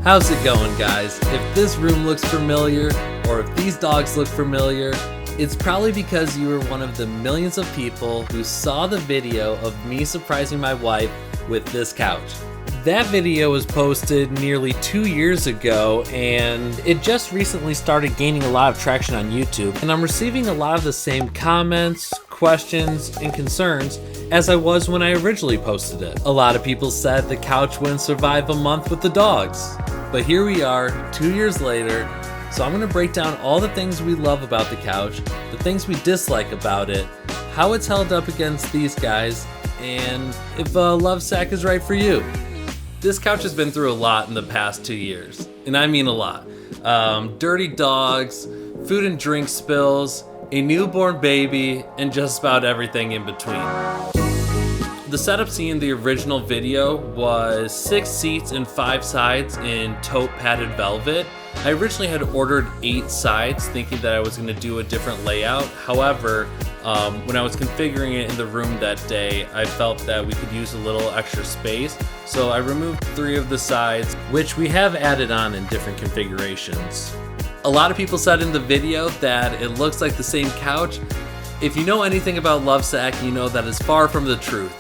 How's it going, guys? If this room looks familiar, or if these dogs look familiar, it's probably because you were one of the millions of people who saw the video of me surprising my wife with this couch. That video was posted nearly 2 years ago, and it just recently started gaining a lot of traction on YouTube, and I'm receiving a lot of the same comments, questions, and concerns as I was when I originally posted it. A lot of people said the couch wouldn't survive a month with the dogs, but here we are 2 years later. So I'm going to break down all the things we love about the couch, the things we dislike about it, how it's held up against these guys, and if LoveSac is right for you. This couch has been through a lot in the past 2 years, and I mean a lot. Dirty dogs, food and drink spills, a newborn baby, and just about everything in between. The setup seen in the original video was 6 seats and 5 sides in taupe padded velvet. I originally had ordered 8 sides thinking that I was going to do a different layout. However, when I was configuring it in the room that day, I felt that we could use a little extra space. So I removed 3 of the sides, which we have added on in different configurations. A lot of people said in the video that it looks like the same couch. If you know anything about LoveSac, you know that is far from the truth.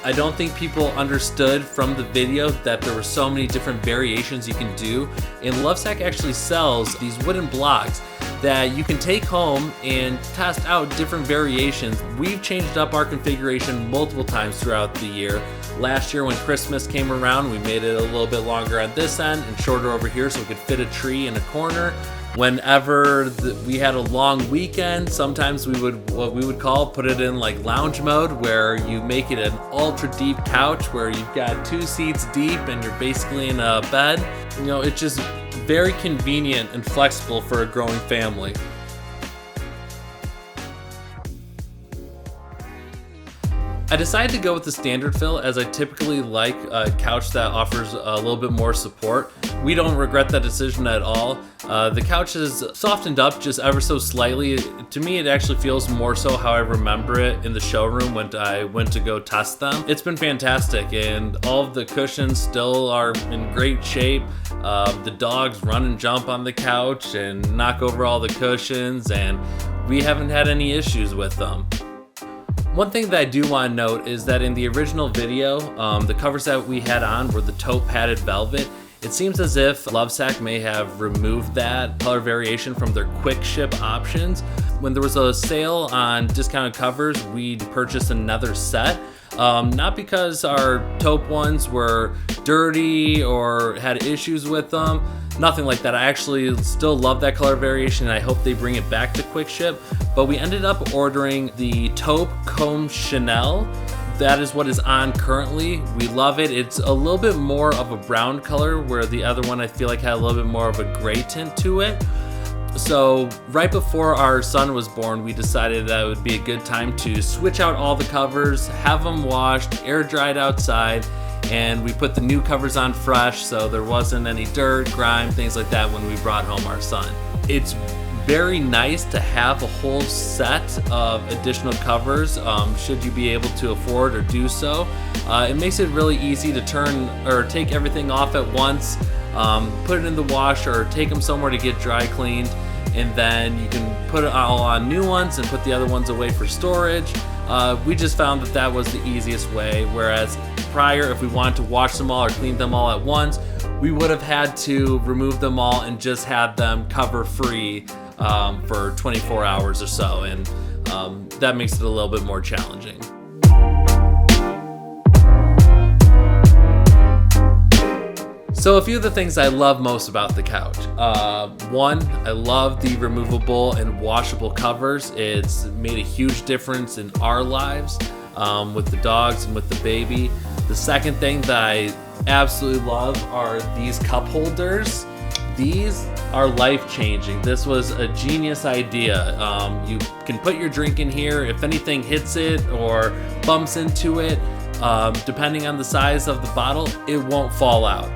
I don't think people understood from the video that there were so many different variations you can do. And LoveSac actually sells these wooden blocks that you can take home and test out different variations. We've changed up our configuration multiple times throughout the year. Last year when Christmas came around, we made it a little bit longer on this end and shorter over here so we could fit a tree in a corner. Whenever we had a long weekend, sometimes we would, what we would call, put it in like lounge mode, where you make it an ultra deep couch where you've got 2 seats deep and you're basically in a bed. You know, it's just very convenient and flexible for a growing family. I decided to go with the standard fill as I typically like a couch that offers a little bit more support. We don't regret that decision at all. The couch is softened up just ever so slightly. To me, it actually feels more so how I remember it in the showroom when I went to go test them. It's been fantastic, and all of the cushions still are in great shape. The dogs run and jump on the couch and knock over all the cushions, and we haven't had any issues with them. One thing that I do want to note is that in the original video, the covers that we had on were the taupe padded velvet. It seems as if LoveSac may have removed that color variation from their quick ship options. When there was a sale on discounted covers, we purchased another set. Not because our taupe ones were dirty or had issues with them, nothing like that. I actually still love that color variation, and I hope they bring it back to quick ship. But we ended up ordering the taupe comb Chanel. That is what is on currently. We love it. It's a little bit more of a brown color, where the other one I feel like had a little bit more of a gray tint to it. So right before our son was born, we decided that it would be a good time to switch out all the covers, have them washed, air dried outside, and we put the new covers on fresh so there wasn't any dirt, grime, things like that when we brought home our son. It's very nice to have a whole set of additional covers should you be able to afford or do so. It makes it really easy to turn or take everything off at once, put it in the wash or take them somewhere to get dry cleaned, and then you can put it all on new ones and put the other ones away for storage. We just found that that was the easiest way, whereas prior, if we wanted to wash them all or clean them all at once, we would have had to remove them all and just have them cover free for 24 hours or so, and that makes it a little bit more challenging. So a few of the things I love most about the couch. One, I love the removable and washable covers. It's made a huge difference in our lives with the dogs and with the baby. The second thing that I absolutely love are these cup holders. These are life-changing. This was a genius idea. You can put your drink in here. If anything hits it or bumps into it, depending on the size of the bottle, it won't fall out.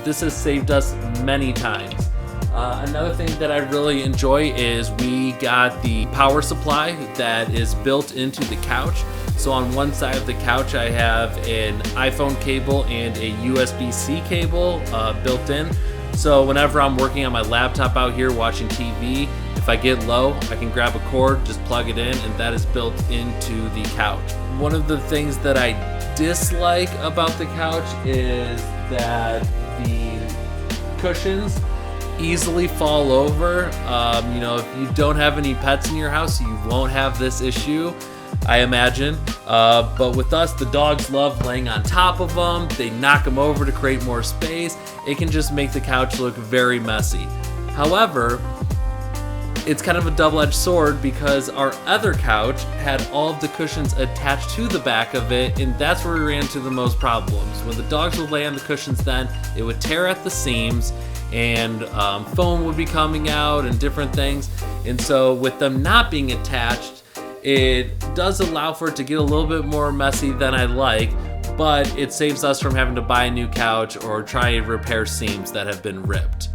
This has saved us many times. Another thing that I really enjoy is we got the power supply that is built into the couch. So on one side of the couch I have an iPhone cable and a USB-C cable built in. So whenever I'm working on my laptop out here watching TV, if I get low, I can grab a cord, just plug it in, and that is built into the couch. One of the things that I dislike about the couch is that the cushions easily fall over. You know, if you don't have any pets in your house, you won't have this issue, I imagine. But with us, the dogs love laying on top of them. They knock them over to create more space. It can just make the couch look very messy. However, it's kind of a double-edged sword because our other couch had all of the cushions attached to the back of it, and that's where we ran into the most problems. When the dogs would lay on the cushions then, it would tear at the seams, and foam would be coming out and different things. And so with them not being attached, it does allow for it to get a little bit more messy than I like, but it saves us from having to buy a new couch or try and repair seams that have been ripped.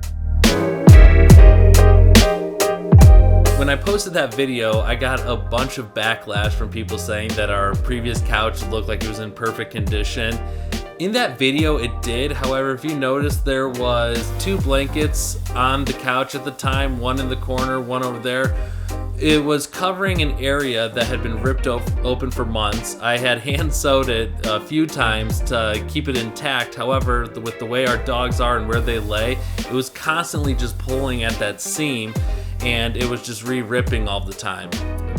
When I posted that video, I got a bunch of backlash from people saying that our previous couch looked like it was in perfect condition. In that video, it did. However, if you notice, there was 2 blankets on the couch at the time, one in the corner, one over there. It was covering an area that had been ripped open for months. I had hand sewed it a few times to keep it intact. However, with the way our dogs are and where they lay, it was constantly just pulling at that seam, and it was just re-ripping all the time.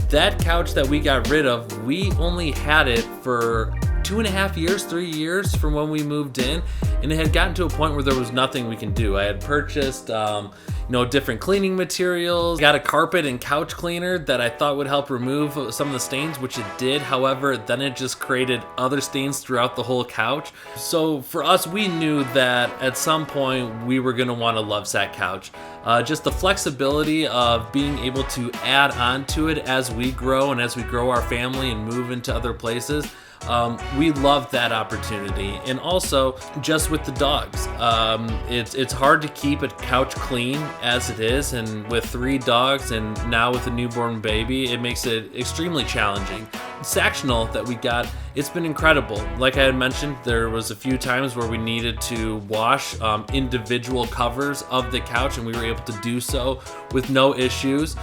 That couch that we got rid of, we only had it for 2.5 years, 3 years from when we moved in, and it had gotten to a point where there was nothing we can do. I had purchased different cleaning materials, got a carpet and couch cleaner that I thought would help remove some of the stains, which it did. However, then it just created other stains throughout the whole couch. So for us, we knew that at some point we were gonna want a LoveSac couch. Just the flexibility of being able to add on to it as we grow and as we grow our family and move into other places. We love that opportunity. And also just with the dogs, it's hard to keep a couch clean as it is, and with 3 dogs and now with a newborn baby, it makes it extremely challenging. Sactional that we got, it's been incredible. Like I had mentioned, there was a few times where we needed to wash individual covers of the couch, and we were able to do so with no issues.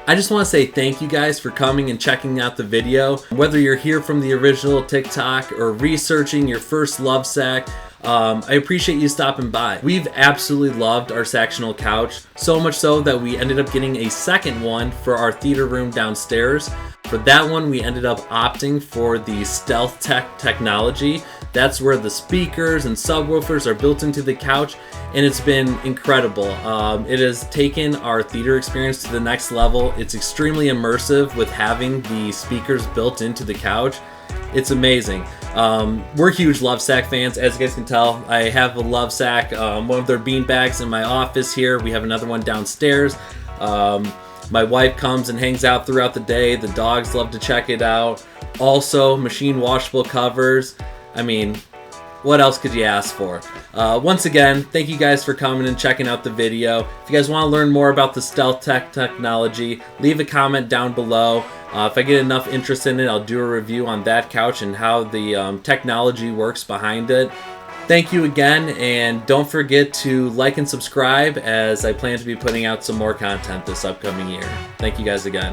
I just want to say thank you guys for coming and checking out the video. Whether you're here from the original TikTok or researching your first LoveSac, I appreciate you stopping by. We've absolutely loved our Sactional couch, so much so that we ended up getting a second one for our theater room downstairs. For that one, we ended up opting for the Stealth Tech technology. That's where the speakers and subwoofers are built into the couch, and it's been incredible. It has taken our theater experience to the next level. It's extremely immersive with having the speakers built into the couch. It's amazing. We're huge LoveSac fans, as you guys can tell. I have a LoveSac, one of their bean bags in my office here. We have another one downstairs. My wife comes and hangs out throughout the day. The dogs love to check it out. Also, machine washable covers. I mean, what else could you ask for? Once again, thank you guys for coming and checking out the video. If you guys want to learn more about the Stealth Tech technology, leave a comment down below. If I get enough interest in it, I'll do a review on that couch and how the technology works behind it. Thank you again, and don't forget to like and subscribe, as I plan to be putting out some more content this upcoming year. Thank you guys again.